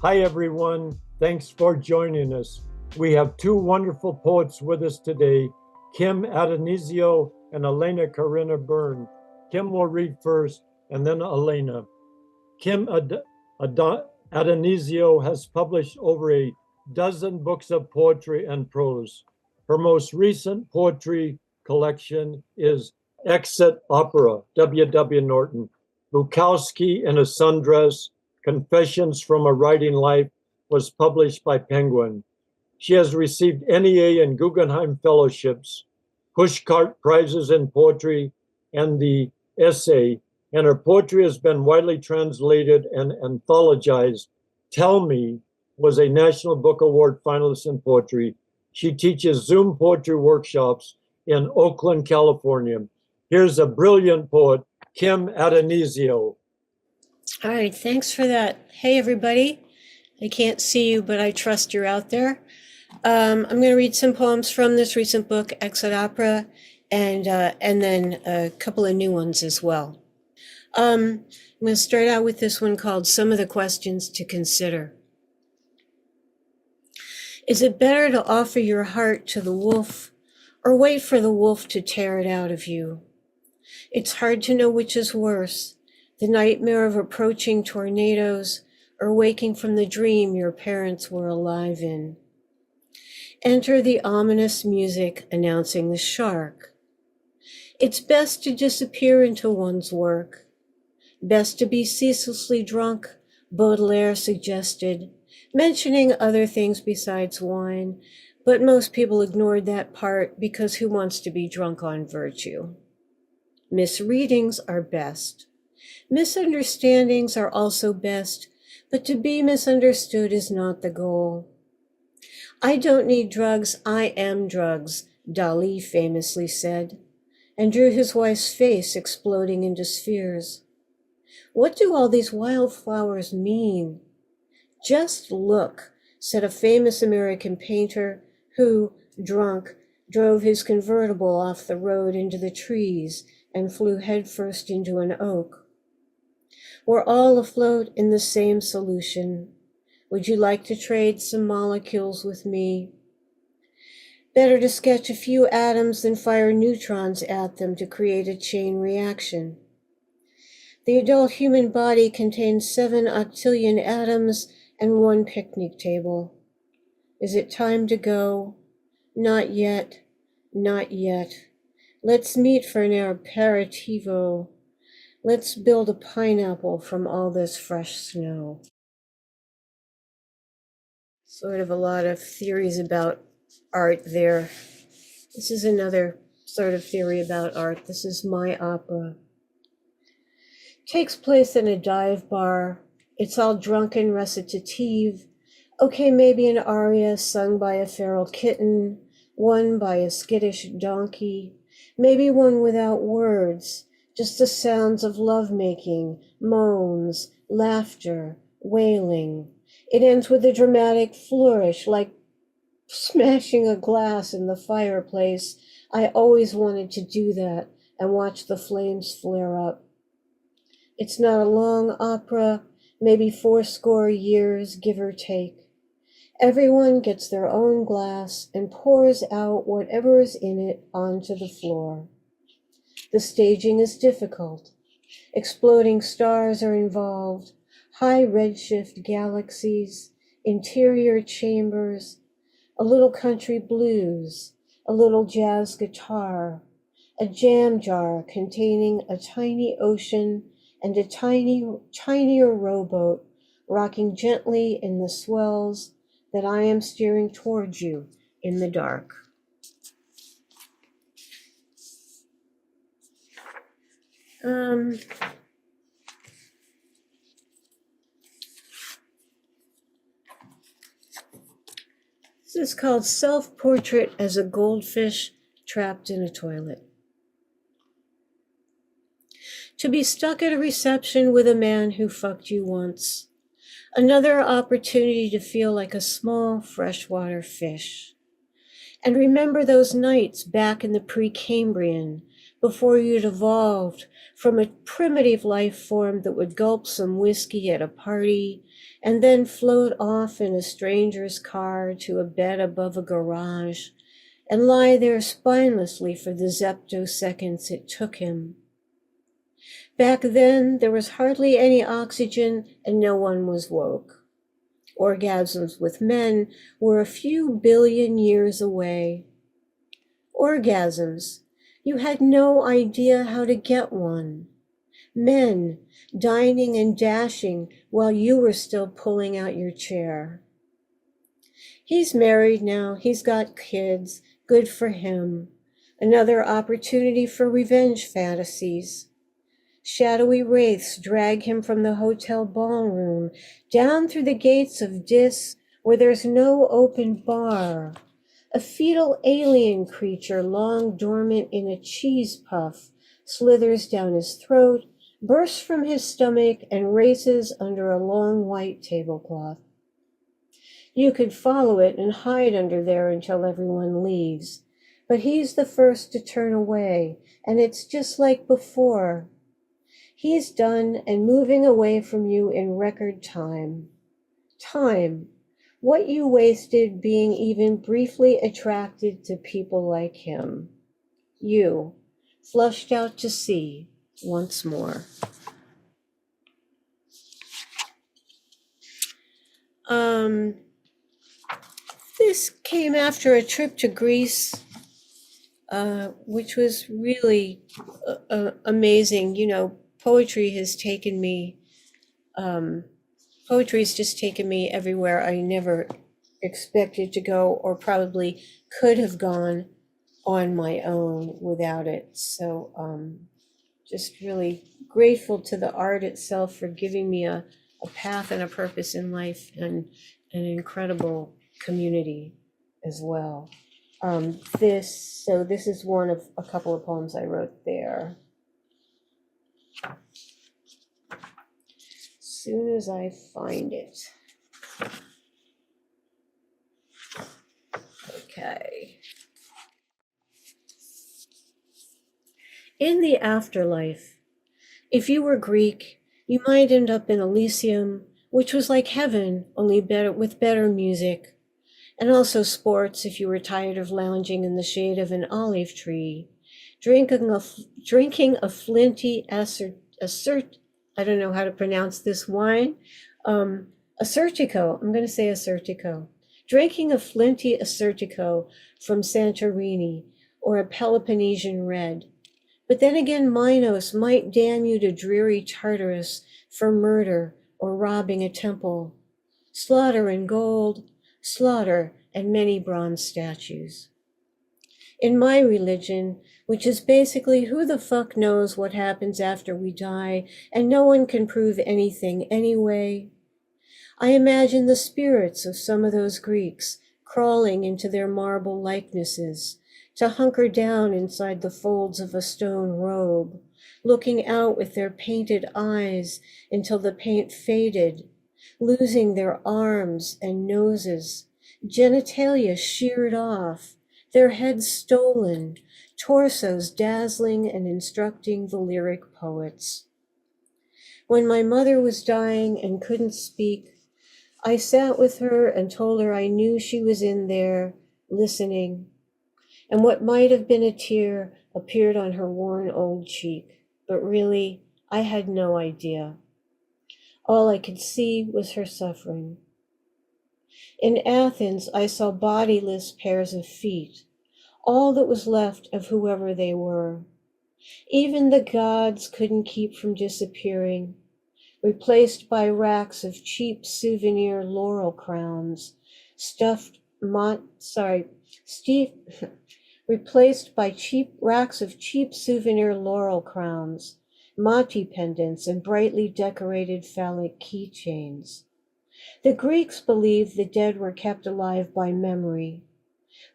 Hi, everyone. Thanks for joining us. We have two wonderful poets with us today, Kim Addonizio and Elena Karina Byrne. Kim will read first, and then Elena. Kim Addonizio has published over a dozen books of poetry and prose. Her most recent poetry collection is Exit Opera, W.W. Norton, Bukowski in a Sundress, Confessions from a Writing Life was published by Penguin. She has received NEA and Guggenheim Fellowships, Pushcart Prizes in Poetry, and the Essay, and her poetry has been widely translated and anthologized. Tell Me was a National Book Award finalist in poetry. She teaches Zoom poetry workshops in Oakland, California. Here's a brilliant poet, Kim Addonizio. All right, thanks for that. Hey, everybody. I can't see you, but I trust you're out there. I'm going to read some poems from this recent book, Exit Opera, and then a couple of new ones as well. I'm going to start out with this one called Some of the Questions to Consider. Is it better to offer your heart to the wolf or wait for the wolf to tear it out of you? It's hard to know which is worse, the nightmare of approaching tornadoes or waking from the dream your parents were alive in. Enter the ominous music announcing the shark. It's best to disappear into one's work. Best to be ceaselessly drunk, Baudelaire suggested, mentioning other things besides wine, but most people ignored that part because who wants to be drunk on virtue? Misreadings are best. Misunderstandings are also best, but to be misunderstood is not the goal. I don't need drugs, I am drugs, Dali famously said, and drew his wife's face exploding into spheres. What do all these wildflowers mean? Just look, said a famous American painter who, drunk, drove his convertible off the road into the trees and flew headfirst into an oak. We're all afloat in the same solution. Would you like to trade some molecules with me? Better to sketch a few atoms than fire neutrons at them to create a chain reaction. The adult human body contains 7 octillion atoms and 1 picnic table. Is it time to go? Not yet, not yet. Let's meet for an aperitivo. Let's build a pineapple from all this fresh snow. Sort of a lot of theories about art there. This is another sort of theory about art. This is my opera. Takes place in a dive bar. It's all drunken recitative. Okay, maybe an aria sung by a feral kitten, one by a skittish donkey, maybe one without words, just the sounds of lovemaking, moans, laughter, wailing. It ends with a dramatic flourish, like smashing a glass in the fireplace. I always wanted to do that and watch the flames flare up. It's not a long opera, maybe 80 years, give or take. Everyone gets their own glass and pours out whatever is in it onto the floor. The staging is difficult. Exploding stars are involved, high redshift galaxies, interior chambers, a little country blues, a little jazz guitar, a jam jar containing a tiny ocean and a tinier rowboat rocking gently in the swells that I am steering towards you in the dark. This is called Self-Portrait as a Goldfish Trapped in a Toilet. To be stuck at a reception with a man who fucked you once. Another opportunity to feel like a small freshwater fish. And remember those nights back in the Precambrian, before you'd evolved from a primitive life form that would gulp some whiskey at a party and then float off in a stranger's car to a bed above a garage and lie there spinelessly for the zeptoseconds it took him. Back then, there was hardly any oxygen and no one was woke. Orgasms with men were a few billion years away. Orgasms. You had no idea how to get one. Men dining and dashing while you were still pulling out your chair. He's married now. He's got kids. Good for him. Another opportunity for revenge fantasies. Shadowy wraiths drag him from the hotel ballroom, down through the gates of Dis where there's no open bar. A fetal alien creature long dormant in a cheese puff slithers down his throat, bursts from his stomach, and races under a long white tablecloth. You could follow it and hide under there until everyone leaves, but he's the first to turn away, and it's just like before. He's done and moving away from you in record time. Time, what you wasted being even briefly attracted to people like him. You, flushed out to sea once more. This came after a trip to Greece, which was really amazing. You know, poetry's just taken me everywhere I never expected to go or probably could have gone on my own without it. So just really grateful to the art itself for giving me a path and a purpose in life and an incredible community as well. This is one of a couple of poems I wrote there. Soon as I find it. Okay. In the afterlife, if you were Greek, you might end up in Elysium, which was like heaven, only better with better music, and also sports if you were tired of lounging in the shade of an olive tree, drinking a flinty I don't know how to pronounce this wine. Assertico, I'm going to say Assertico. Drinking a flinty Assertico from Santorini or a Peloponnesian red. But then again, Minos might damn you to dreary Tartarus for murder or robbing a temple. Slaughter and gold, slaughter and many bronze statues. In my religion, which is basically who the fuck knows what happens after we die, and no one can prove anything anyway, I imagine the spirits of some of those Greeks crawling into their marble likenesses to hunker down inside the folds of a stone robe, looking out with their painted eyes until the paint faded, losing their arms and noses, genitalia sheared off, their heads stolen, torsos dazzling and instructing the lyric poets. When my mother was dying and couldn't speak, I sat with her and told her I knew she was in there, listening, and what might have been a tear appeared on her worn old cheek, but really, I had no idea. All I could see was her suffering. In Athens, I saw bodiless pairs of feet, all that was left of whoever they were. Even the gods couldn't keep from disappearing, replaced by racks of cheap souvenir laurel crowns, replaced by racks of cheap souvenir laurel crowns, mati pendants, and brightly decorated phallic keychains. The Greeks believed the dead were kept alive by memory,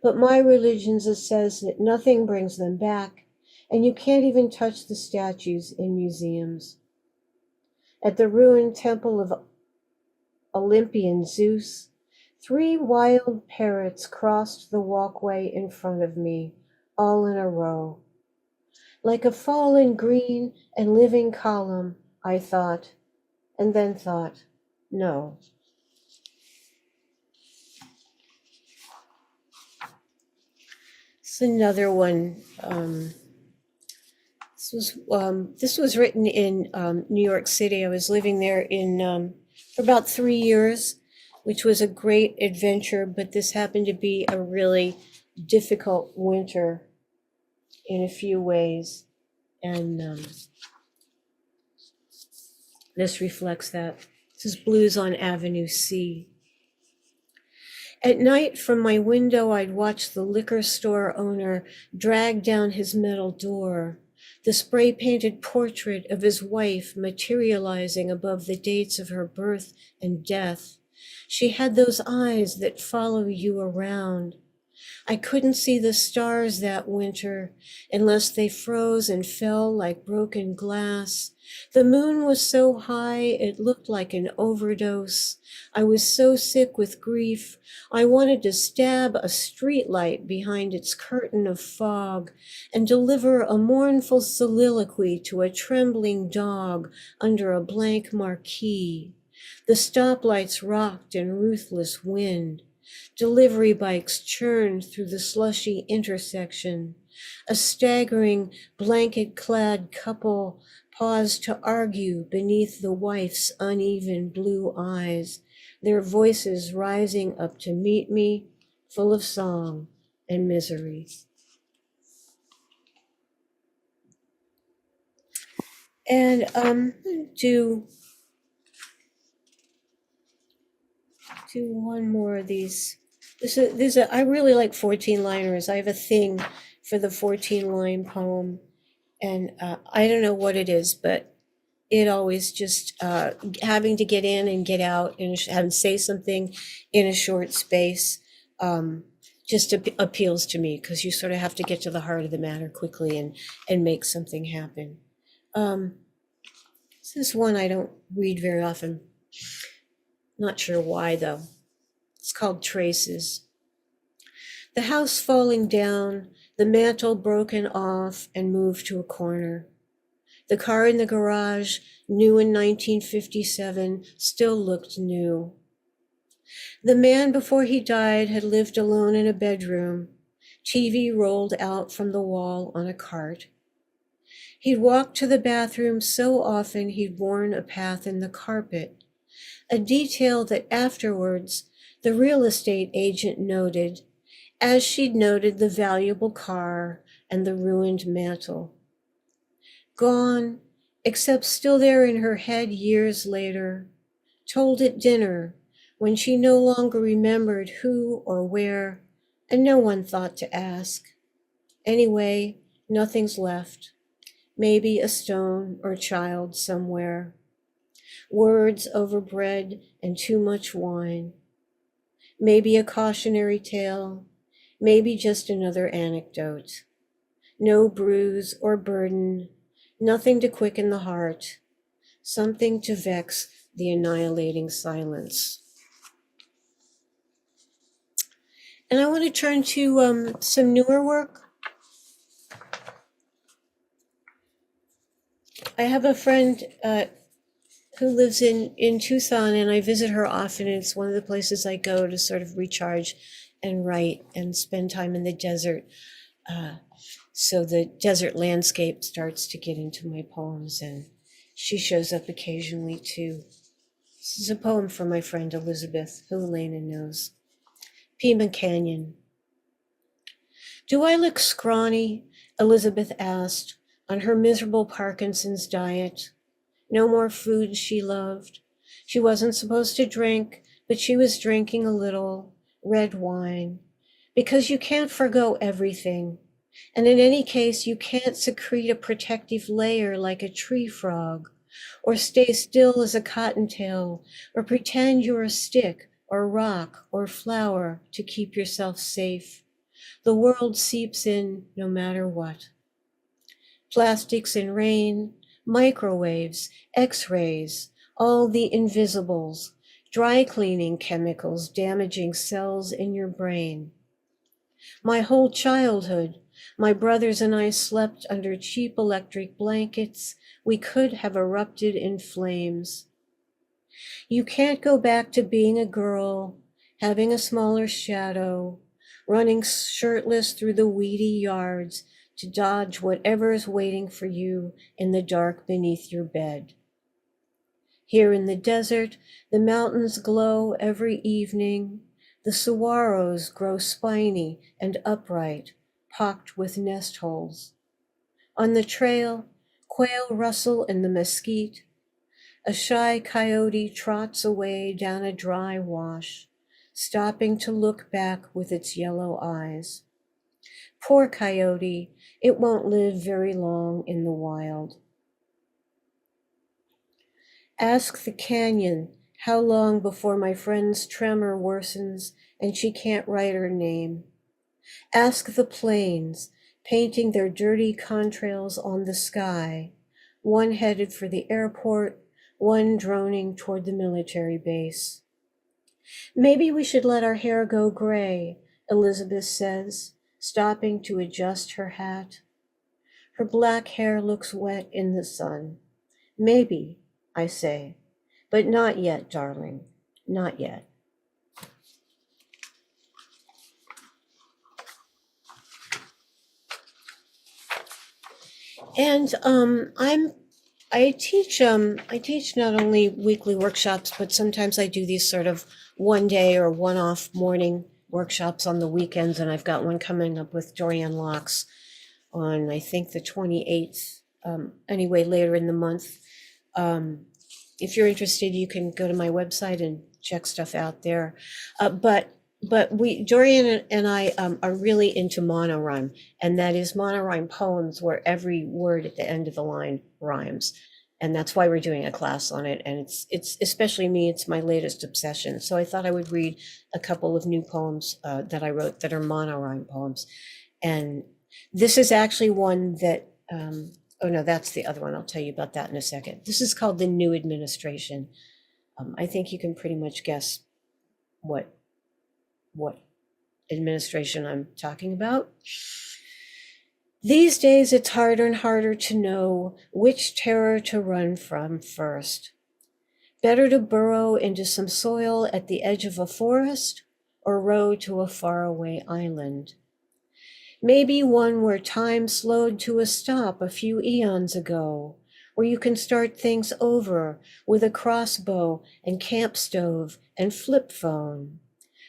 but my religion says that nothing brings them back, and you can't even touch the statues in museums. At the ruined temple of Olympian Zeus, 3 wild parrots crossed the walkway in front of me, all in a row. like a fallen green and living column, I thought, and then thought, no. It's another one. This was written in New York City. I was living there for about 3 years, which was a great adventure, but this happened to be a really difficult winter in a few ways. And this reflects that. This is Blues on Avenue C. At night from my window, I'd watch the liquor store owner drag down his metal door, the spray-painted portrait of his wife materializing above the dates of her birth and death. She had those eyes that follow you around. I couldn't see the stars that winter unless they froze and fell like broken glass. The moon was so high it looked like an overdose. I was so sick with grief, I wanted to stab a streetlight behind its curtain of fog and deliver a mournful soliloquy to a trembling dog under a blank marquee. The stoplights rocked in ruthless wind. Delivery bikes churned through the slushy intersection. A staggering blanket-clad couple paused to argue beneath the wife's uneven blue eyes, their voices rising up to meet me, full of song and misery. And do one more of these. I really like 14-liners. I have a thing for the 14-line poem, and I don't know what it is, but it always just having to get in and get out and having to say something in a short space just appeals to me, because you sort of have to get to the heart of the matter quickly and make something happen. This is one I don't read very often. Not sure why, though. It's called Traces. The house falling down, the mantel broken off and moved to a corner. The car in the garage, new in 1957, still looked new. The man before he died had lived alone in a bedroom, TV rolled out from the wall on a cart. He'd walked to the bathroom so often he'd worn a path in the carpet, a detail that afterwards the real estate agent noted, as she'd noted the valuable car and the ruined mantel. Gone, except still there in her head years later, told at dinner when she no longer remembered who or where, and no one thought to ask. Anyway, nothing's left. Maybe a stone or child somewhere. Words over bread and too much wine. Maybe a cautionary tale, maybe just another anecdote. No bruise or burden, nothing to quicken the heart, something to vex the annihilating silence. And I want to turn to some newer work. I have a friend who lives in Tucson, and I visit her often. It's one of the places I go to sort of recharge and write and spend time in the desert. So the desert landscape starts to get into my poems, and she shows up occasionally too. This is a poem from my friend Elizabeth, who Elena knows. Pima Canyon. Do I look scrawny? Elizabeth asked, on her miserable Parkinson's diet. No more food she loved. She wasn't supposed to drink, but she was drinking a little red wine, because you can't forgo everything. And in any case, you can't secrete a protective layer like a tree frog, or stay still as a cottontail, or pretend you're a stick or rock or flower to keep yourself safe. The world seeps in no matter what. Plastics in rain, microwaves, x-rays, all the invisibles, dry cleaning chemicals damaging cells in your brain. My whole childhood, My brothers and I slept under cheap electric blankets. We could have erupted in flames. You can't go back to being a girl, having a smaller shadow, running shirtless through the weedy yards to dodge whatever is waiting for you in the dark beneath your bed. Here in the desert, the mountains glow every evening. The saguaros grow spiny and upright, pocked with nest holes. On the trail, quail rustle in the mesquite. A shy coyote trots away down a dry wash, stopping to look back with its yellow eyes. Poor coyote, it won't live very long in the wild. Ask the canyon how long before my friend's tremor worsens and she can't write her name. Ask the plains, painting their dirty contrails on the sky, one headed for the airport, one droning toward the military base. Maybe we should let our hair go gray, Elizabeth says, stopping to adjust her hat. Her black hair looks wet in the sun. Maybe, I say, but not yet, darling, not yet. And I teach not only weekly workshops, but sometimes I do these sort of one day or one-off morning workshops on the weekends, and I've got one coming up with Dorian Locks on, I think, the 28th, anyway, later in the month. If you're interested, you can go to my website and check stuff out there. But Dorian and I are really into monorhyme, and that is monorhyme poems where every word at the end of the line rhymes. And that's why we're doing a class on it. And it's especially me, it's my latest obsession. So I thought I would read a couple of new poems that I wrote that are monorhyme poems. And this is actually one that, oh no, that's the other one. I'll tell you about that in a second. This is called The New Administration. I think you can pretty much guess what administration I'm talking about. These days, it's harder and harder to know which terror to run from first. Better to burrow into some soil at the edge of a forest or row to a faraway island. Maybe one where time slowed to a stop a few eons ago, where you can start things over with a crossbow and camp stove and flip phone.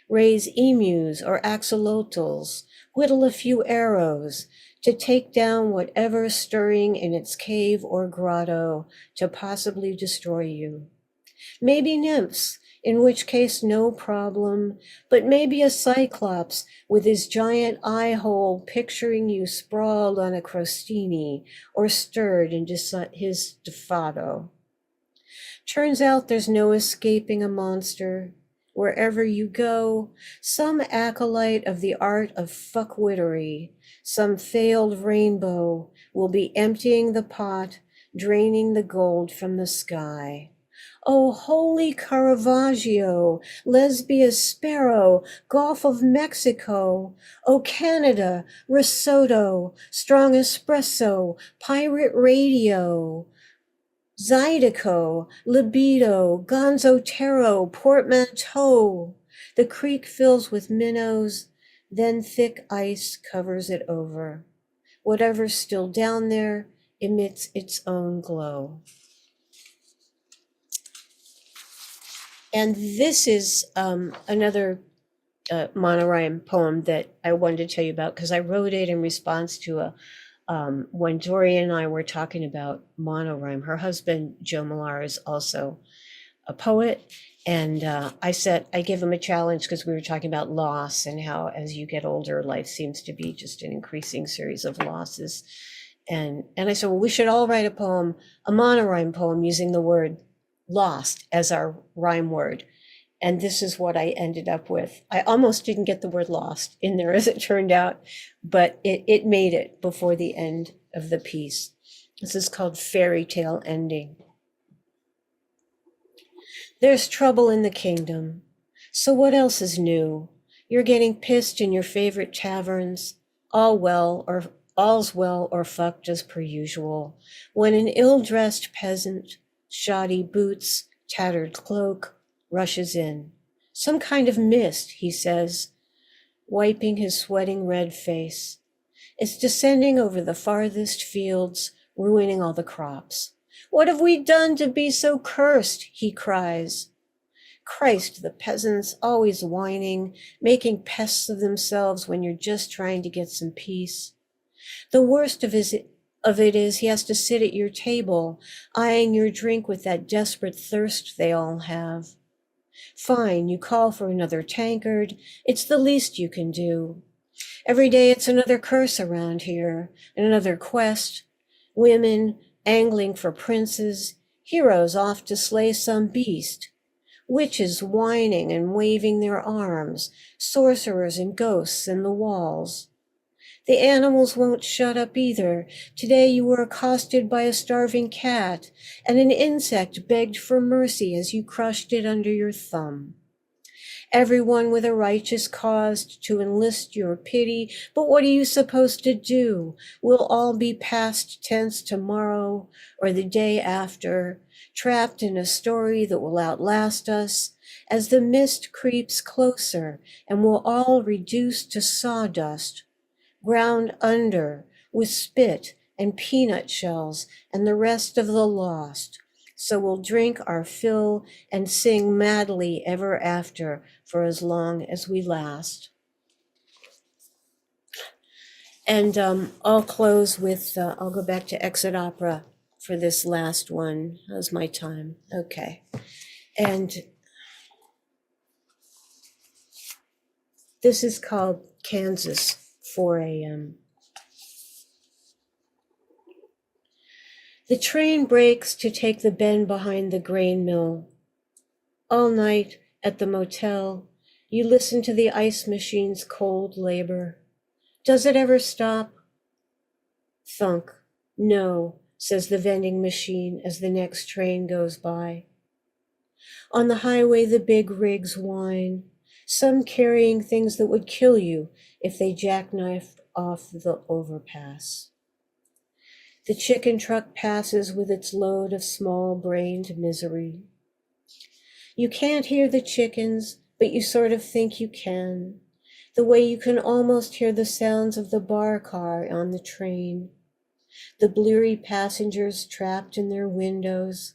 Raise emus or axolotls, whittle a few arrows to take down whatever's stirring in its cave or grotto to possibly destroy you. Maybe nymphs, in which case no problem, but maybe a cyclops with his giant eye hole picturing you sprawled on a crostini or stirred into his staffato. Turns out there's no escaping a monster. Wherever you go, some acolyte of the art of fuckwittery, some failed rainbow will be emptying the pot, draining the gold from the sky. Oh, holy Caravaggio, Lesbia Sparrow, Gulf of Mexico. Oh, Canada, risotto, strong espresso, pirate radio. Zydeco, libido, gonzo taro, portmanteau. The creek fills with minnows, then thick ice covers it over. Whatever's still down there emits its own glow. And this is another monorhyme poem that I wanted to tell you about because I wrote it in response to when Dorian and I were talking about monorhyme. Her husband, Joe Millar, is also a poet. And I gave him a challenge because we were talking about loss and how as you get older, life seems to be just an increasing series of losses. And I said, well, we should all write a poem, a monorhyme poem using the word lost as our rhyme word. And this is what I ended up with. I almost didn't get the word lost in there as it turned out, but it made it before the end of the piece. This is called Fairy Tale Ending. There's trouble in the kingdom. So what else is new? You're getting pissed in your favorite taverns. All's well or fucked as per usual, when an ill-dressed peasant, shoddy boots, tattered cloak, rushes in. Some kind of mist, he says, wiping his sweating red face. It's descending over the farthest fields, ruining all the crops. What have we done to be so cursed? He cries. Christ, the peasants always whining, making pests of themselves when you're just trying to get some peace. The worst of it is he has to sit at your table, eyeing your drink with that desperate thirst they all have. Fine, you call for another tankard. It's the least you can do. Every day it's another curse around here, and another quest. Women angling for princes, heroes off to slay some beast. Witches whining and waving their arms, sorcerers and ghosts in the walls. The animals won't shut up either. Today you were accosted by a starving cat, and an insect begged for mercy as you crushed it under your thumb. Everyone with a righteous cause to enlist your pity, but what are you supposed to do? We'll all be past tense tomorrow or the day after, trapped in a story that will outlast us as the mist creeps closer and we'll all reduce to sawdust, ground under with spit and peanut shells and the rest of the lost. So we'll drink our fill and sing madly ever after for as long as we last. And I'll close with, I'll go back to Exit Opera for this last one. How's my time? Okay. And this is called Kansas, 4 a.m. The train breaks to take the bend behind the grain mill. All night at the motel, you listen to the ice machine's cold labor. Does it ever stop? Thunk. No, says the vending machine as the next train goes by. On the highway, the big rigs whine, some carrying things that would kill you if they jackknifed off the overpass. The chicken truck passes with its load of small-brained misery. You can't hear the chickens, but you sort of think you can, the way you can almost hear the sounds of the bar car on the train, the bleary passengers trapped in their windows,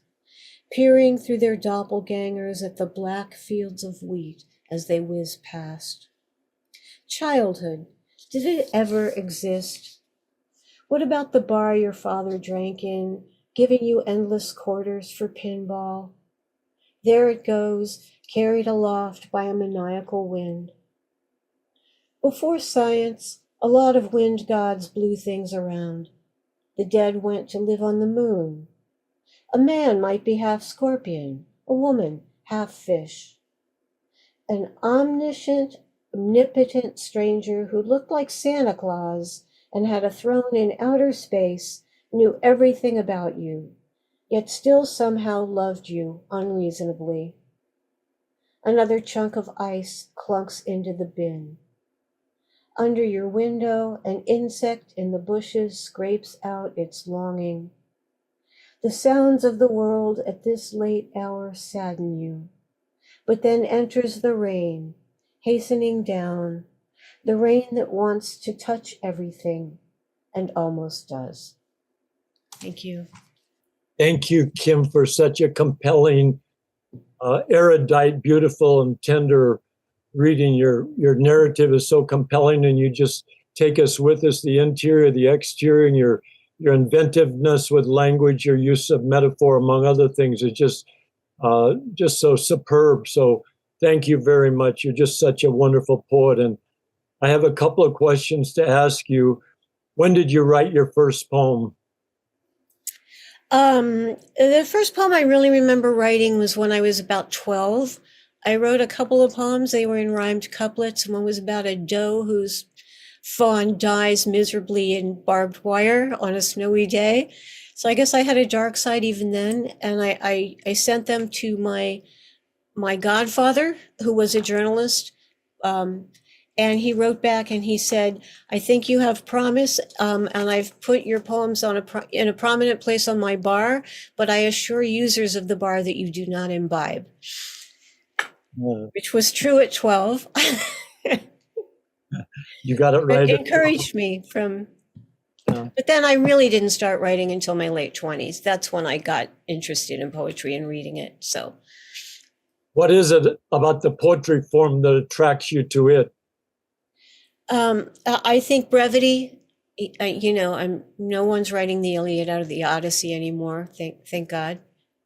peering through their doppelgangers at the black fields of wheat as they whiz past. Childhood, did it ever exist? What about the bar your father drank in, giving you endless quarters for pinball? There it goes, carried aloft by a maniacal wind. Before science, a lot of wind gods blew things around. The dead went to live on the moon. A man might be half scorpion, a woman half fish. An omnipotent stranger who looked like Santa Claus and had a throne in outer space, knew everything about you, yet still somehow loved you unreasonably. Another chunk of ice clunks into the bin. Under your window, an insect in the bushes scrapes out its longing. The sounds of the world at this late hour sadden you, but then enters the rain, hastening down, the rain that wants to touch everything and almost does. Thank you. Thank you, Kim, for such a compelling, erudite, beautiful, and tender reading. Your narrative is so compelling, and you just take us with us, the interior, the exterior, and your inventiveness with language, your use of metaphor, among other things, is just so superb. So thank you very much. You're just such a wonderful poet. And I have a couple of questions to ask you. When did you write your first poem? The first poem I really remember writing was when I was about 12. I wrote a couple of poems. They were in rhymed couplets. One was about a doe whose fawn dies miserably in barbed wire on a snowy day. So I guess I had a dark side even then. And I sent them to my godfather, who was a journalist. And he wrote back and he said, I think you have promise, and I've put your poems on in a prominent place on my bar, but I assure users of the bar that you do not imbibe. Yeah. Which was true at 12. You got it right. It encouraged me from, but then I really didn't start writing until my late 20s. That's when I got interested in poetry and reading it, so. What is it about the poetry form that attracts you to it? I think brevity. No one's writing the Iliad out of the Odyssey anymore. Thank God.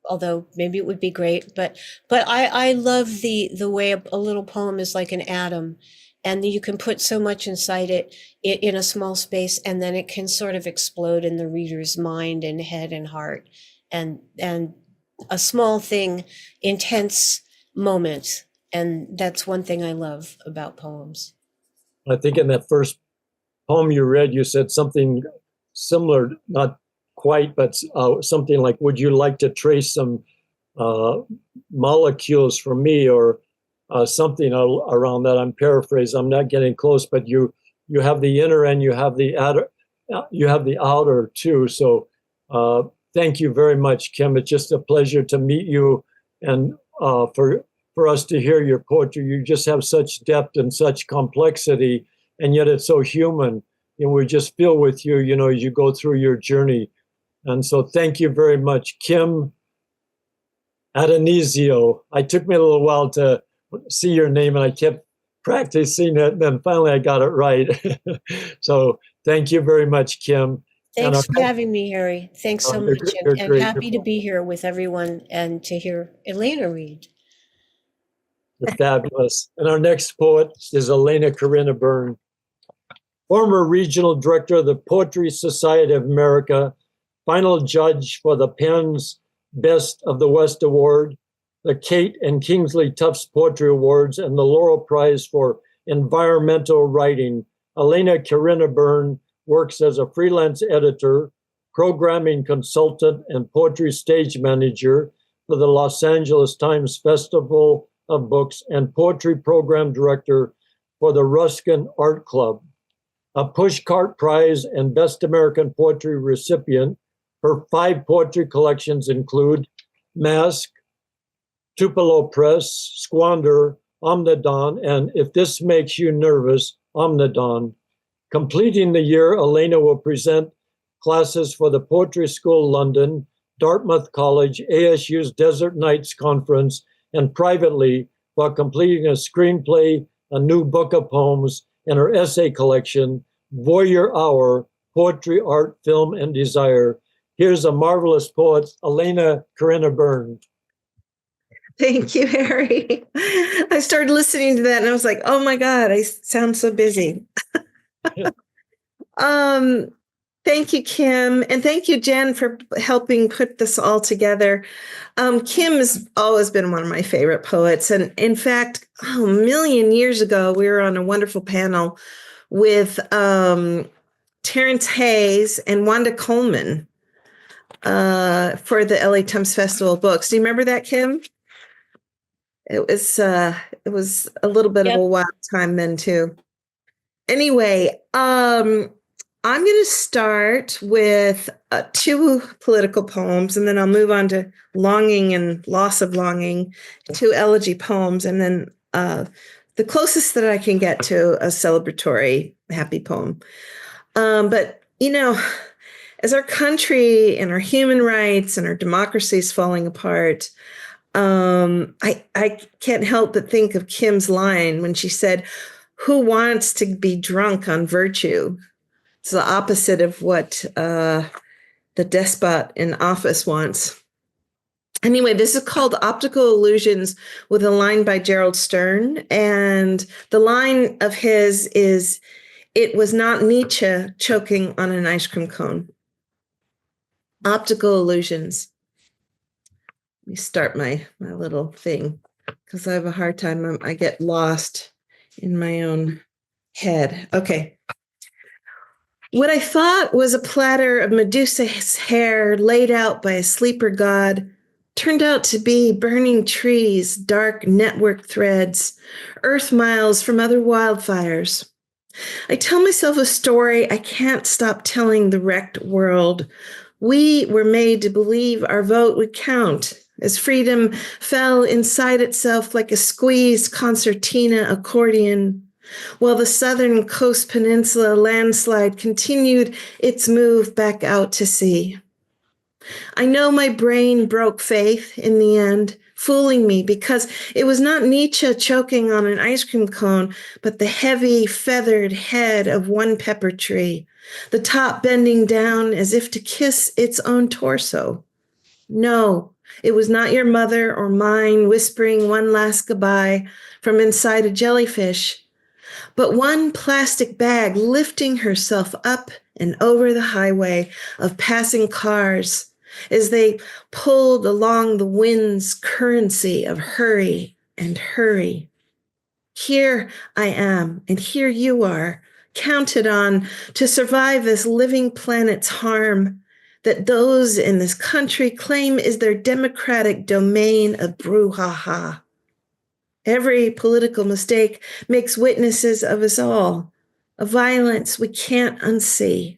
Although maybe it would be great, but I love the way a little poem is like an atom, and you can put so much inside it in a small space, and then it can sort of explode in the reader's mind and head and heart, and a small thing, intense moment, and that's one thing I love about poems. I think in that first poem you read, you said something similar, not quite, but something like, would you like to trace some molecules for me, or something around that? I'm paraphrasing, I'm not getting close, but you have the inner and you have the outer too. So thank you very much, Kim. It's just a pleasure to meet you, and for us to hear your poetry. You just have such depth and such complexity, and yet it's so human. And we just feel with you, as you go through your journey. And so thank you very much, Kim Addonizio. It took me a little while to see your name, and I kept practicing it, and then finally I got it right. So thank you very much, Kim. Thanks for having me, Harry. Thanks so much, and happy to be here with everyone and to hear Elena read. You're fabulous. And our next poet is Elena Karina Byrne, former regional director of the Poetry Society of America, final judge for the Penn's Best of the West Award, the Kate and Kingsley Tufts Poetry Awards, and the Laurel Prize for Environmental Writing. Elena Karina Byrne works as a freelance editor, programming consultant, and poetry stage manager for the Los Angeles Times Festival of Books, and poetry program director for the Ruskin Art Club. A Pushcart Prize and Best American Poetry recipient. Her 5 poetry collections include Mask, Tupelo Press, Squander, Omnidon, and If This Makes You Nervous, Omnidon. Completing the year, Elena will present classes for the Poetry School London, Dartmouth College, ASU's Desert Nights Conference, and privately while completing a screenplay, a new book of poems, and her essay collection, Voyeur Hour, Poetry, Art, Film, and Desire. Here's a marvelous poet, Elena Karina Byrne. Thank you, Harry. I started listening to that and I was like, oh my God, I sound so busy. Thank you, Kim. And thank you, Jen, for helping put this all together. Kim has always been one of my favorite poets. And in fact, a million years ago, we were on a wonderful panel with Terrence Hayes and Wanda Coleman for the LA Times Festival of Books. Do you remember that, Kim? It was a little bit of a wild time then too. Anyway, I'm going to start with 2 political poems, and then I'll move on to Longing and Loss of Longing, 2 elegy poems, and then the closest that I can get to a celebratory happy poem. But, as our country and our human rights and our democracy is falling apart, I can't help but think of Kim's line when she said, "Who wants to be drunk on virtue?" It's the opposite of what the despot in office wants. Anyway, this is called Optical Illusions, with a line by Gerald Stern. And the line of his is, "It was not Nietzsche choking on an ice cream cone." Optical illusions. Let me start my little thing, because I have a hard time. I get lost in my own head. Okay. What I thought was a platter of Medusa's hair laid out by a sleeper god turned out to be burning trees, dark network threads, earth miles from other wildfires. I tell myself a story I can't stop telling the wrecked world. We were made to believe our vote would count as freedom fell inside itself like a squeezed concertina accordion, while the southern coast peninsula landslide continued its move back out to sea. I know my brain broke faith in the end, fooling me because it was not Nietzsche choking on an ice cream cone, but the heavy, feathered head of one pepper tree, the top bending down as if to kiss its own torso. No, it was not your mother or mine whispering one last goodbye from inside a jellyfish, but one plastic bag lifting herself up and over the highway of passing cars as they pulled along the wind's currency of hurry and hurry. Here I am, and here you are, counted on to survive this living planet's harm that those in this country claim is their democratic domain of brouhaha. Every political mistake makes witnesses of us all, a violence we can't unsee.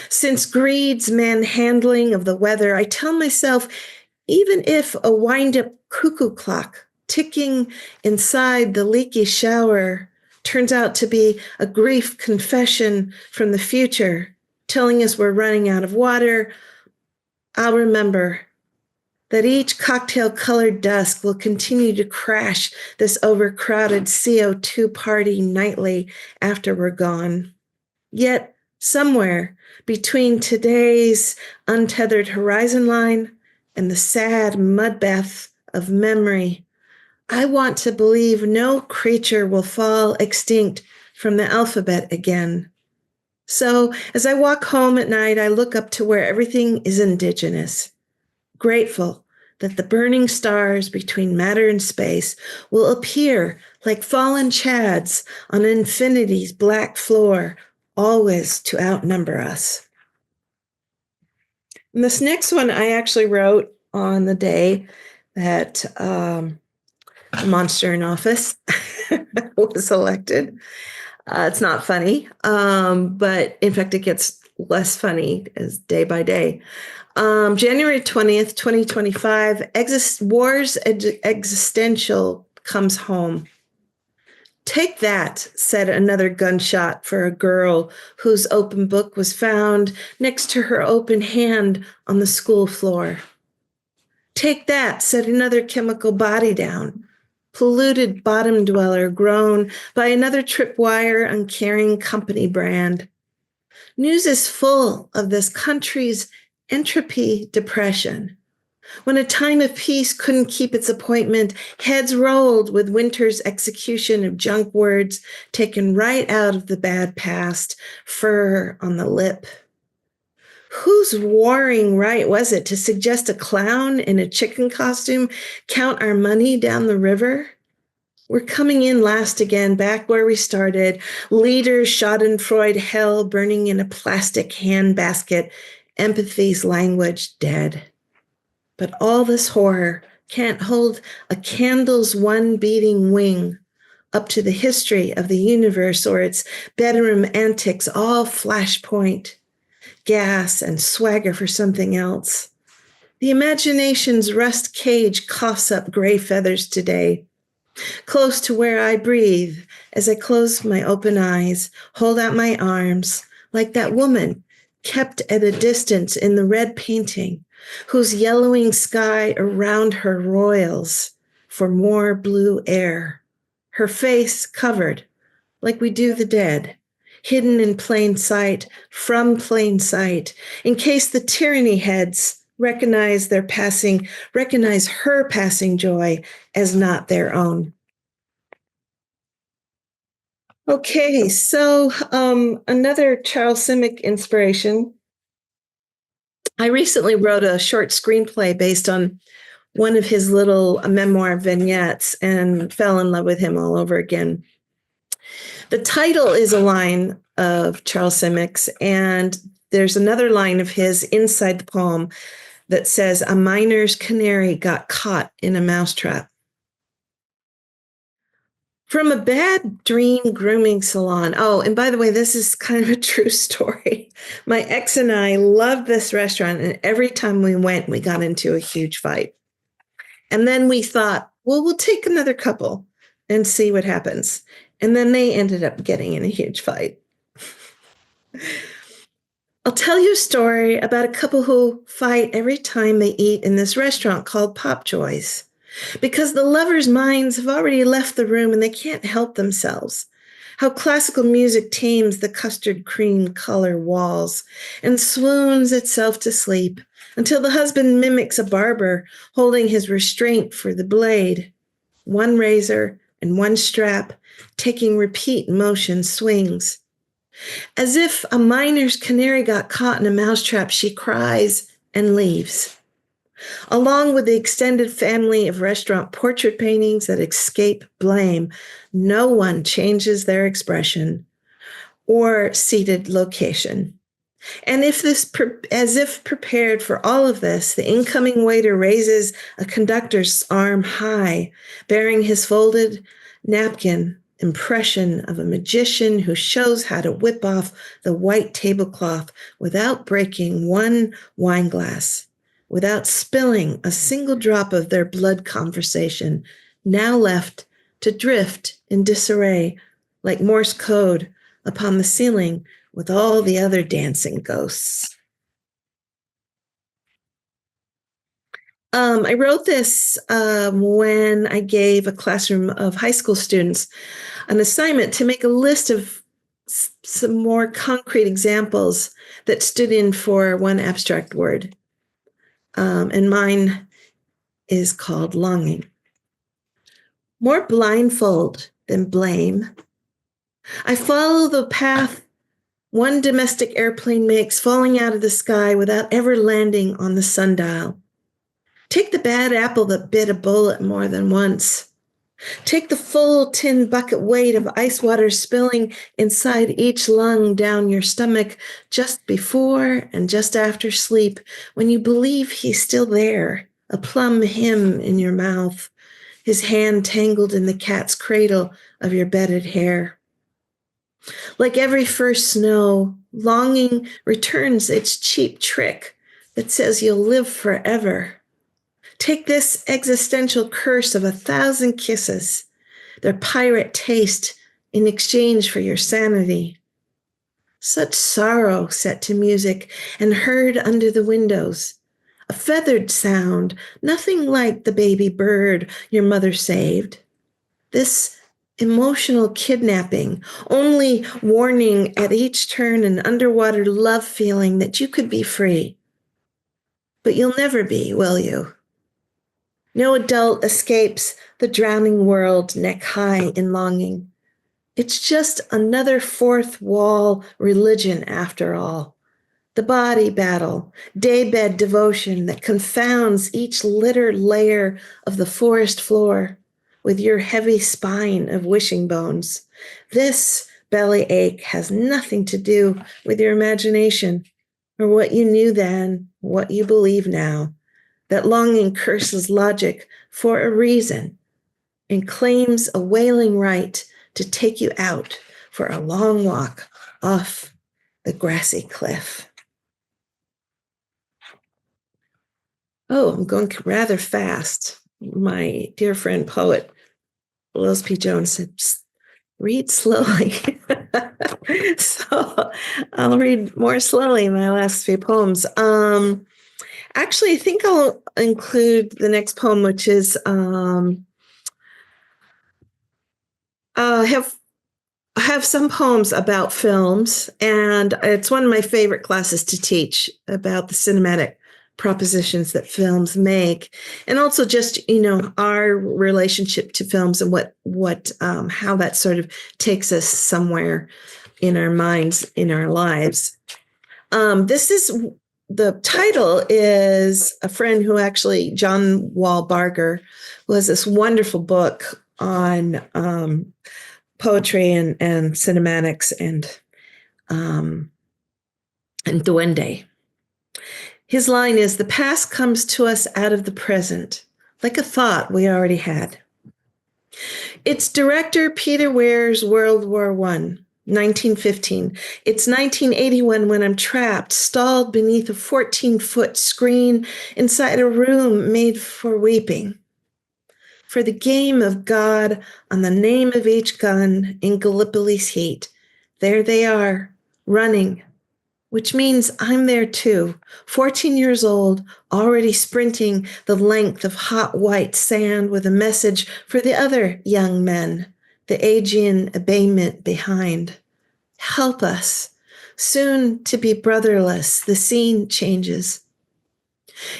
Since greed's manhandling of the weather, I tell myself, even if a wind-up cuckoo clock ticking inside the leaky shower turns out to be a grief confession from the future, telling us we're running out of water, I'll remember that each cocktail-colored dusk will continue to crash this overcrowded CO2 party nightly after we're gone. Yet, somewhere between today's untethered horizon line and the sad mudbath of memory, I want to believe no creature will fall extinct from the alphabet again. So, as I walk home at night, I look up to where everything is indigenous, grateful that the burning stars between matter and space will appear like fallen chads on infinity's black floor, always to outnumber us. And this next one I actually wrote on the day that the monster in office was elected. It's not funny, but in fact, it gets less funny as day by day. January 20th, 2025, War's Existential comes home. Take that, said another gunshot for a girl whose open book was found next to her open hand on the school floor. Take that, said another chemical body down, polluted bottom dweller grown by another tripwire uncaring company brand. News is full of this country's entropy depression. When a time of peace couldn't keep its appointment, heads rolled with winter's execution of junk words taken right out of the bad past, fur on the lip. Whose warring right was it to suggest a clown in a chicken costume count our money down the river? We're coming in last again, back where we started. Leaders schadenfreude hell burning in a plastic handbasket, empathy's language dead. But all this horror can't hold a candle's one beating wing up to the history of the universe or its bedroom antics, all flashpoint, gas, and swagger for something else. The imagination's rust cage coughs up gray feathers today, close to where I breathe as I close my open eyes, hold out my arms, like that woman kept at a distance in the red painting, whose yellowing sky around her roils for more blue air, her face covered like we do the dead, hidden in plain sight, from plain sight, in case the tyranny heads recognize her passing joy as not their own. Okay, so another Charles Simic inspiration. I recently wrote a short screenplay based on one of his little memoir vignettes and fell in love with him all over again. The title is a line of Charles Simic's, and there's another line of his inside the poem that says, "A miner's canary got caught in a mousetrap." From a bad dream grooming salon. Oh, and by the way, this is kind of a true story. My ex and I loved this restaurant, and every time we went, we got into a huge fight. And then we thought, well, we'll take another couple and see what happens. And then they ended up getting in a huge fight. I'll tell you a story about a couple who fight every time they eat in this restaurant called Popjoy's, because the lovers' minds have already left the room and they can't help themselves. How classical music tames the custard cream color walls and swoons itself to sleep until the husband mimics a barber holding his restraint for the blade, one razor and one strap, taking repeat motion swings. As if a miner's canary got caught in a mousetrap, she cries and leaves. Along with the extended family of restaurant portrait paintings that escape blame, no one changes their expression or seated location. And as if prepared for all of this, the incoming waiter raises a conductor's arm high, bearing his folded napkin, impression of a magician who shows how to whip off the white tablecloth without breaking one wineglass, without spilling a single drop of their blood conversation, now left to drift in disarray like Morse code upon the ceiling with all the other dancing ghosts. I wrote this when I gave a classroom of high school students an assignment to make a list of some more concrete examples that stood in for one abstract word. And mine is called longing. More blindfold than blame, I follow the path one domestic airplane makes, falling out of the sky without ever landing on the sundial. Take the bad apple that bit a bullet more than once. Take the full tin bucket weight of ice water spilling inside each lung down your stomach just before and just after sleep, when you believe he's still there, a plum hymn in your mouth, his hand tangled in the cat's cradle of your bedded hair. Like every first snow, longing returns its cheap trick that says you'll live forever. Take this existential curse of 1,000 kisses, their pirate taste in exchange for your sanity. Such sorrow set to music and heard under the windows. A feathered sound, nothing like the baby bird your mother saved. This emotional kidnapping, only warning at each turn an underwater love feeling that you could be free. But you'll never be, will you? No adult escapes the drowning world neck high in longing. It's just another fourth wall religion after all. The body battle, daybed devotion that confounds each littered layer of the forest floor with your heavy spine of wishing bones. This belly ache has nothing to do with your imagination or what you knew then, what you believe now. That longing curses logic for a reason and claims a wailing right to take you out for a long walk off the grassy cliff. Oh, I'm going rather fast. My dear friend poet, Willis P. Jones, said, read slowly. So I'll read more slowly my last few poems. Actually, I think I'll include the next poem, which is have some poems about films, and it's one of my favorite classes to teach about the cinematic propositions that films make, and also just our relationship to films and what how that sort of takes us somewhere in our minds, in our lives. The title is a friend who actually, John Wall Barger, who has this wonderful book on poetry and cinematics and duende. His line is, "The past comes to us out of the present, like a thought we already had." It's director Peter Weir's World War I, 1915. It's 1981 when I'm trapped, stalled beneath a 14-foot screen inside a room made for weeping. For the game of God on the name of each gun in Gallipoli's heat. There they are, running, which means I'm there too, 14 years old, already sprinting the length of hot white sand with a message for the other young men, the Aegean abatement behind. Help us. Soon to be brotherless, the scene changes.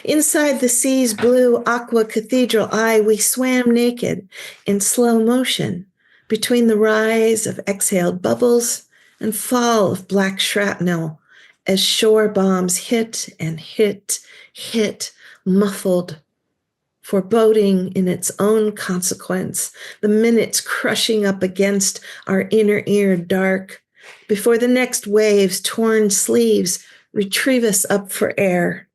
Inside the sea's blue aqua cathedral eye, we swam naked in slow motion between the rise of exhaled bubbles and fall of black shrapnel as shore bombs hit and hit, muffled, foreboding in its own consequence, the minutes crushing up against our inner ear dark, before the next wave's torn sleeves retrieve us up for air.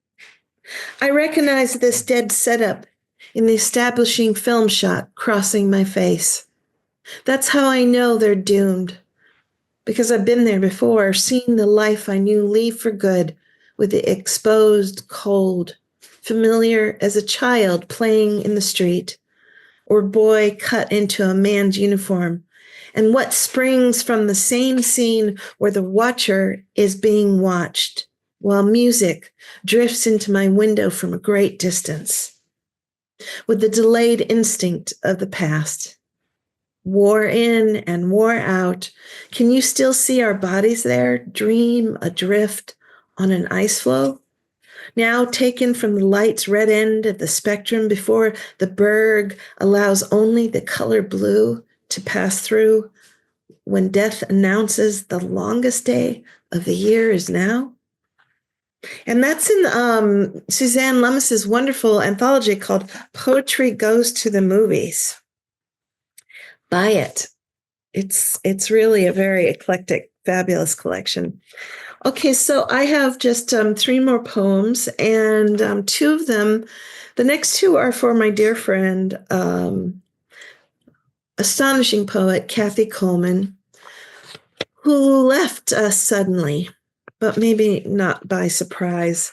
I recognize this dead setup in the establishing film shot crossing my face. That's how I know they're doomed, because I've been there before, seen the life I knew leave for good with the exposed cold, familiar as a child playing in the street, or boy cut into a man's uniform, and what springs from the same scene where the watcher is being watched, while music drifts into my window from a great distance, with the delayed instinct of the past. War in and war out. Can you still see our bodies there, dream adrift on an ice floe? Now taken from the light's red end of the spectrum before the berg allows only the color blue to pass through when death announces the longest day of the year is now? And that's in Suzanne Lummis's wonderful anthology called Poetry Goes to the Movies. Buy it. It's really a very eclectic, fabulous collection. Okay, so I have just 3 more poems, and 2 of them, the next 2 are for my dear friend, astonishing poet Kathy Coleman, who left us suddenly, but maybe not by surprise.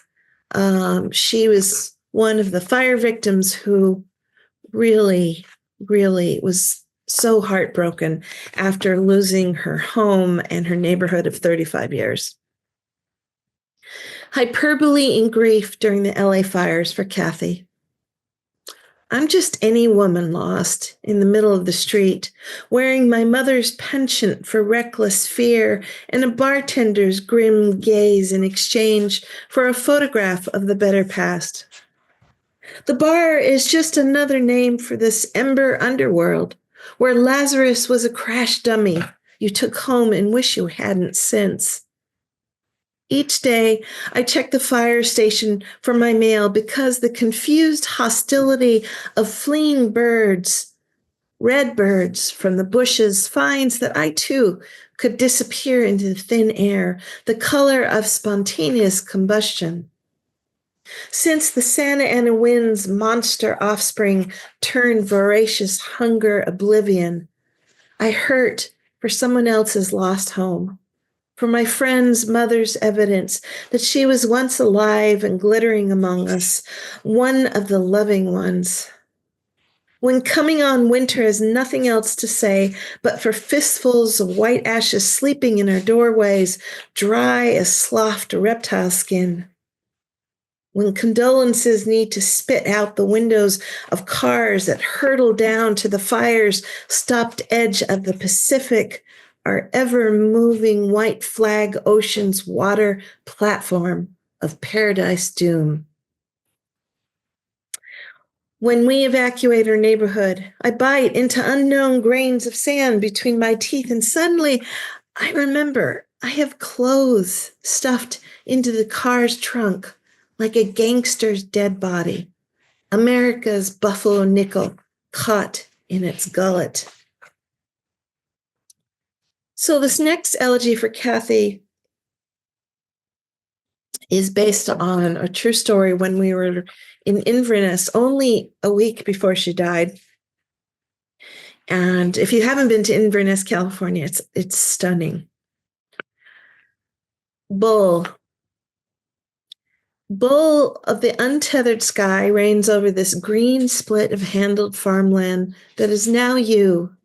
She was one of the fire victims who really was so heartbroken after losing her home and her neighborhood of 35 years. Hyperbole in grief during the LA fires for Kathy. I'm just any woman lost in the middle of the street, wearing my mother's penchant for reckless fear and a bartender's grim gaze in exchange for a photograph of the better past. The bar is just another name for this ember underworld, where Lazarus was a crash dummy you took home and wish you hadn't since. Each day, I check the fire station for my mail because the confused hostility of fleeing birds, red birds from the bushes, finds that I too could disappear into thin air, the color of spontaneous combustion. Since the Santa Ana wind's monster offspring turned voracious hunger oblivion, I hurt for someone else's lost home. For my friend's mother's evidence that she was once alive and glittering among us, one of the loving ones. When coming on winter has nothing else to say but for fistfuls of white ashes sleeping in our doorways, dry as sloughed reptile skin. When condolences need to spit out the windows of cars that hurtle down to the fire's stopped edge of the Pacific, our ever-moving white flag ocean's water platform of paradise doom. When we evacuate our neighborhood, I bite into unknown grains of sand between my teeth, and suddenly I remember I have clothes stuffed into the car's trunk like a gangster's dead body, America's buffalo nickel caught in its gullet. So this next elegy for Kathy is based on a true story when we were in Inverness only a week before she died. And if you haven't been to Inverness, California, it's stunning. Bull of the untethered sky reigns over this green split of handled farmland that is now you.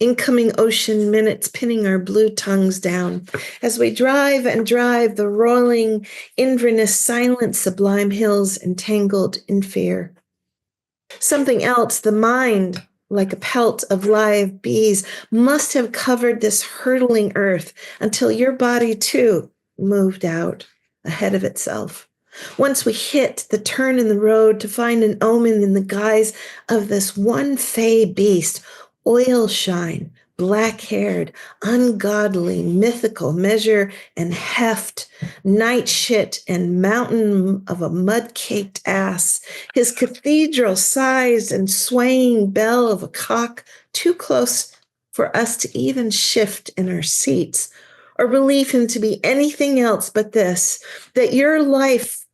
Incoming ocean minutes pinning our blue tongues down as we drive and drive the rolling Inverness silent sublime hills entangled in fear. Something else, the mind, like a pelt of live bees, must have covered this hurtling earth until your body too moved out ahead of itself. Once we hit the turn in the road to find an omen in the guise of this one fey beast, oil shine, black-haired, ungodly, mythical measure and heft, night shit and mountain of a mud-caked ass, his cathedral-sized and swaying bell of a cock too close for us to even shift in our seats or believe him to be anything else but this, that your life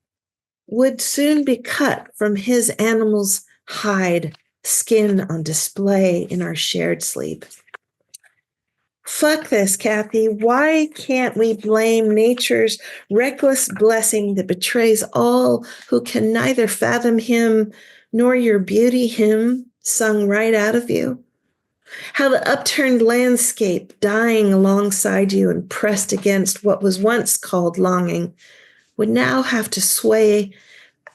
would soon be cut from his animal's hide, skin on display in our shared sleep. Fuck this, Kathy. Why can't we blame nature's reckless blessing that betrays all who can neither fathom him nor your beauty hymn sung right out of you? How the upturned landscape dying alongside you and pressed against what was once called longing would now have to sway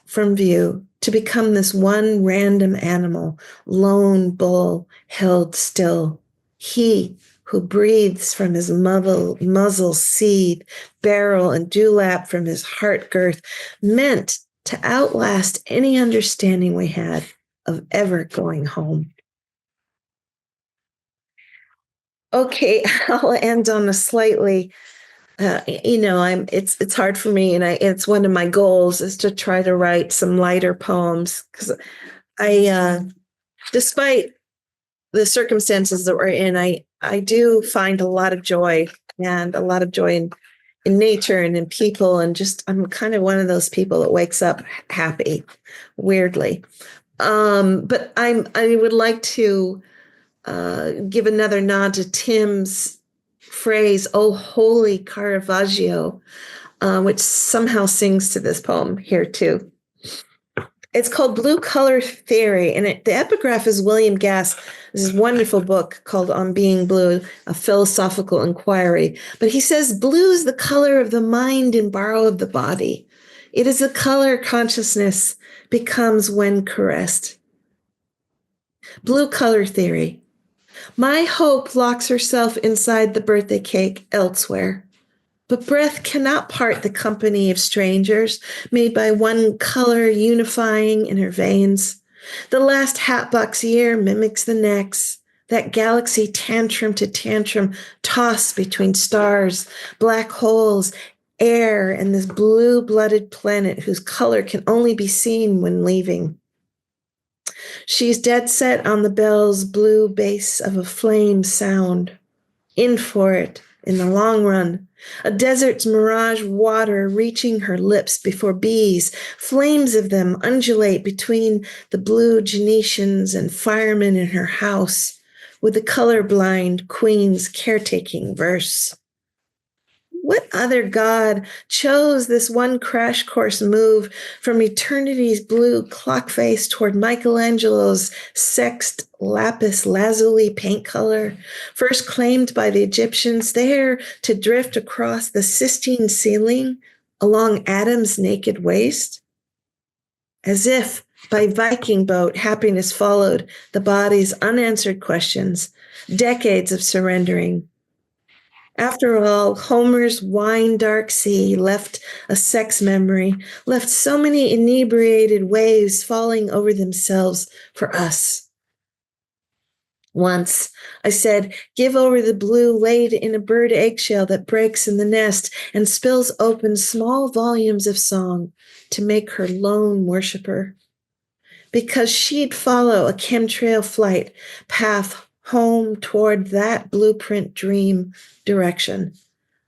from view to become this one random animal, lone bull held still. He who breathes from his muzzle seed, barrel, and dewlap from his heart girth, meant to outlast any understanding we had of ever going home. Okay, I'll end on a slightly it's hard for me, and it's one of my goals is to try to write some lighter poems because despite the circumstances that we're in, I do find a lot of joy and a lot of joy in nature and in people, and just I'm kind of one of those people that wakes up happy, weirdly. But I would like to give another nod to Tim's phrase, "Oh, holy Caravaggio," which somehow sings to this poem here too. It's called Blue Color Theory, and the epigraph is William Gass. This is a wonderful book called On Being Blue, a philosophical inquiry. But he says, blue is the color of the mind and borrow of the body. It is the color consciousness becomes when caressed. Blue Color Theory. My hope locks herself inside the birthday cake elsewhere. But breath cannot part the company of strangers made by one color unifying in her veins. The last hatbox year mimics the next. That galaxy tantrum to tantrum toss between stars, black holes, air, and this blue-blooded planet whose color can only be seen when leaving. She's dead set on the bell's blue base of a flame sound. In for it, in the long run. A desert's mirage water reaching her lips before bees, flames of them undulate between the blue genetians and firemen in her house, with the colorblind queen's caretaking verse. What other god chose this one crash course move from eternity's blue clock face toward Michelangelo's sexed lapis lazuli paint color, first claimed by the Egyptians there to drift across the Sistine ceiling along Adam's naked waist? As if by Viking boat happiness followed the body's unanswered questions, decades of surrendering. After all, Homer's wine-dark sea left a sex memory, left so many inebriated waves falling over themselves for us. Once, I said, give over the blue laid in a bird eggshell that breaks in the nest and spills open small volumes of song to make her lone worshiper. Because she'd follow a chemtrail flight path home toward that blueprint dream direction,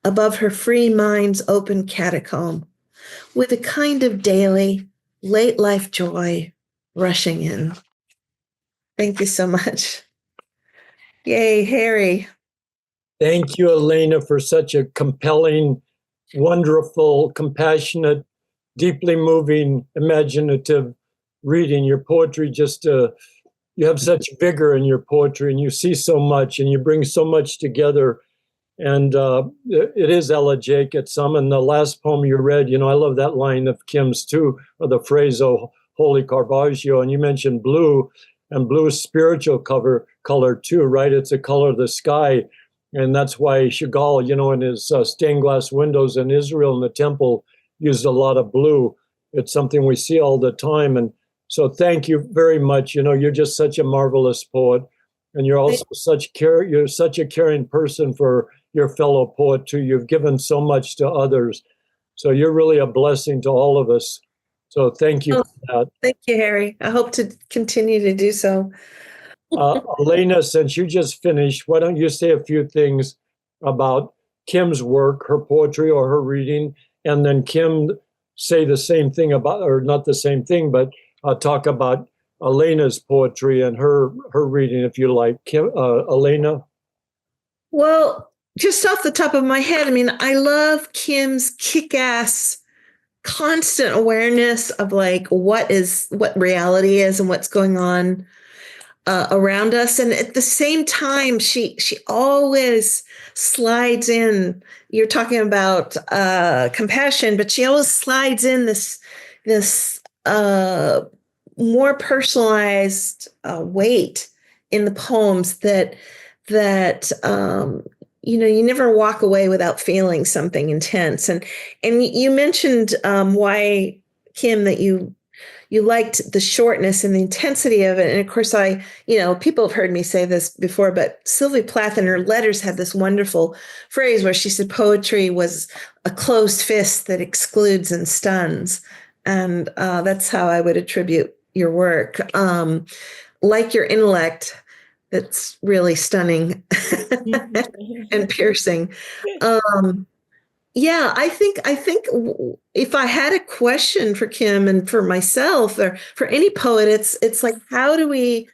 above her free mind's open catacomb, with a kind of daily, late life joy rushing in. Thank you so much. Yay, Harry. Thank you, Elena, for such a compelling, wonderful, compassionate, deeply moving, imaginative reading. Your poetry just, you have such vigor in your poetry, and you see so much, and you bring so much together. And it is elegiac at some. And the last poem you read, I love that line of Kim's too, or the phrase, "Oh, holy Caravaggio." And you mentioned blue, and blue is spiritual color too, right? It's a color of the sky. And that's why Chagall, in his stained glass windows in Israel in the temple, used a lot of blue. It's something we see all the time. And so thank you very much. You're just such a marvelous poet. And you're also you're such a caring person for your fellow poet too. You've given so much to others. So you're really a blessing to all of us. So thank you for that. Thank you, Harry. I hope to continue to do so. Elena, since you just finished, why don't you say a few things about Kim's work, her poetry or her reading, and then Kim say the same thing about, or not the same thing, but talk about Elena's poetry and her reading, if you like. Kim, Elena? Well, just off the top of my head, I love Kim's kick-ass constant awareness of what reality is and what's going on around us. And at the same time, she always slides in. You're talking about compassion, but she always slides in this more personalized weight in the poems that you never walk away without feeling something intense. And you mentioned why, Kim, that you liked the shortness and the intensity of it. And of course, people have heard me say this before, but Sylvie Plath in her letters had this wonderful phrase where she said poetry was a closed fist that excludes and stuns. And that's how I would attribute your work. Like your intellect, that's really stunning and piercing. Yeah, I think if I had a question for Kim and for myself or for any poet, it's like, how do we,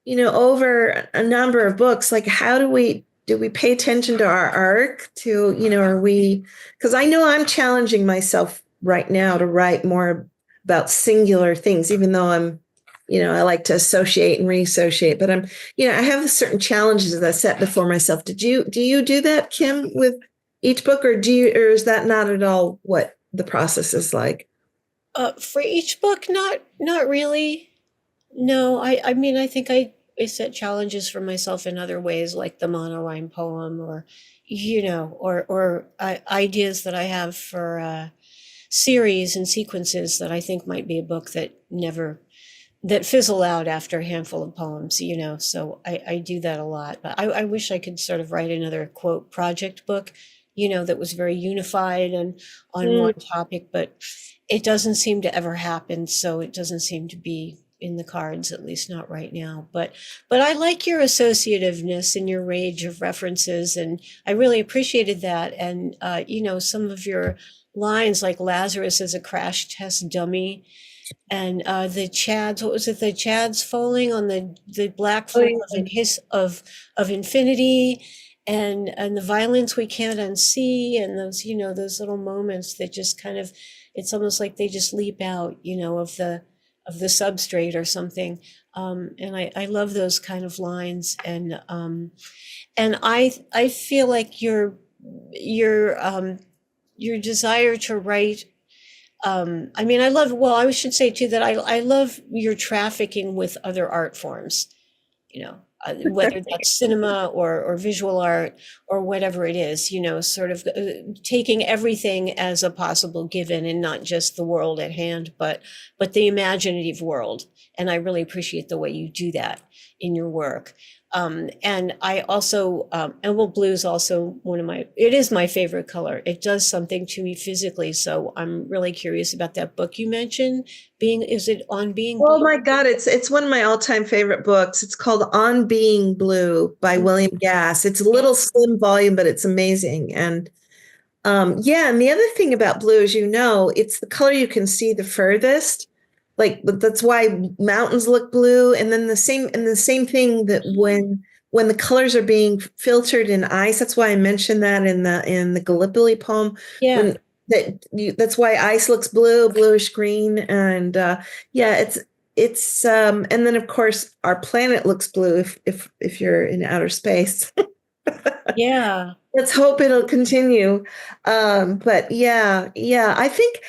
over a number of books, how do we pay attention to our arc to, are we, because I know I'm challenging myself right now to write more about singular things, even though I'm, I like to associate and reassociate, but I'm, I have certain challenges that I set before myself. Do you do that, Kim, with each book, or is that not at all what the process is like? For each book, not really. No, I mean, I think I set challenges for myself in other ways, like the monorhyme poem, or or ideas that I have for series and sequences that I think might be a book that fizzle out after a handful of poems, so I do that a lot. But I wish I could sort of write another, quote, project book, that was very unified and on one topic, but it doesn't seem to ever happen. So it doesn't seem to be in the cards, at least not right now. But I like your associativeness and your range of references, and I really appreciated that. And, some of your lines, like Lazarus as a crash test dummy, and the Chads, what was it? The Chads falling on the black floor of infinity, and the violence we can't unsee, and those little moments that just kind of, it's almost like they just leap out, of the substrate or something. And I love those kind of lines, and I feel like your desire to write. I should say too that I love your trafficking with other art forms, whether that's cinema or visual art or whatever it is, sort of taking everything as a possible given, and not just the world at hand, but the imaginative world. And I really appreciate the way you do that in your work. And I also, blue is also it is my favorite color. It does something to me physically. So I'm really curious about that book you mentioned. Is it On Being Blue? Oh my God, it's one of my all-time favorite books. It's called On Being Blue by William Gass. It's a little slim volume, but it's amazing. And Yeah, and the other thing about blue, as you know, it's the color you can see the furthest. Like that's why mountains look blue. And then the same thing that when the colors are being filtered in ice, that's why I mentioned that in the Gallipoli poem. Yeah. That's why ice looks blue, bluish green, and yeah, it's and then of course our planet looks blue if you're in outer space. Yeah. Let's hope it'll continue. But yeah, I think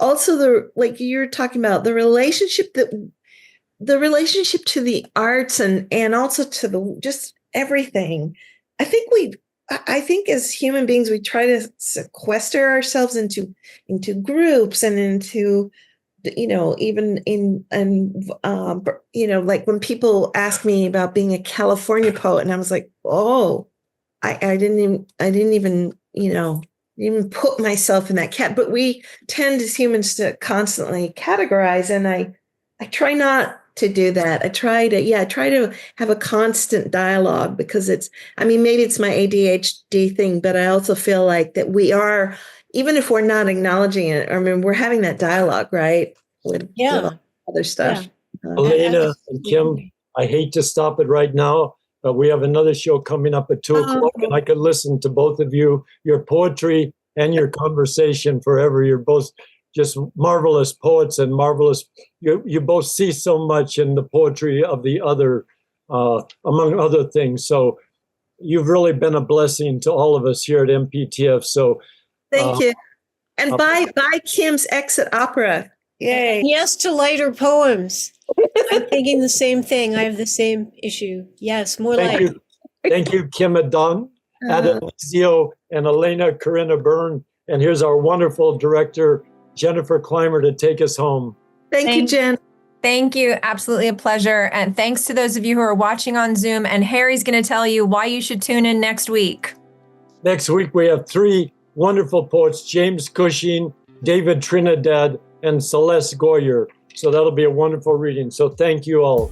also like you're talking about the relationship to the arts and also to the just everything. I think as human beings we try to sequester ourselves into groups and into even in like when people ask me about being a California poet, and I was like, oh, I didn't even even put myself in that cat. But we tend as humans to constantly categorize, and I try not to do that. I try to have a constant dialogue, because maybe it's my ADHD thing, but I also feel like that we are, even if we're not acknowledging it, we're having that dialogue, right? With other stuff. Yeah. Elena and Kim, I hate to stop it right now, but we have another show coming up at 2:00, and I could listen to both of you, your poetry and your conversation forever. You're both just marvelous poets and marvelous. You both see so much in the poetry of the other, among other things. So you've really been a blessing to all of us here at MPTF. So thank you. And buy Kim's Exit Opera. Yay. Yes to lighter poems. I'm thinking the same thing. I have the same issue. Yes, more light. Thank you, Kim Addonizio and Elena Karina Byrne. And here's our wonderful director, Jennifer Clymer, to take us home. Thank you, Jen. Thank you. Absolutely a pleasure. And thanks to those of you who are watching on Zoom. And Harry's going to tell you why you should tune in next week. Next week, we have 3 wonderful poets, James Cushing, David Trinidad, and Celeste Goyer. So that'll be a wonderful reading. So thank you all.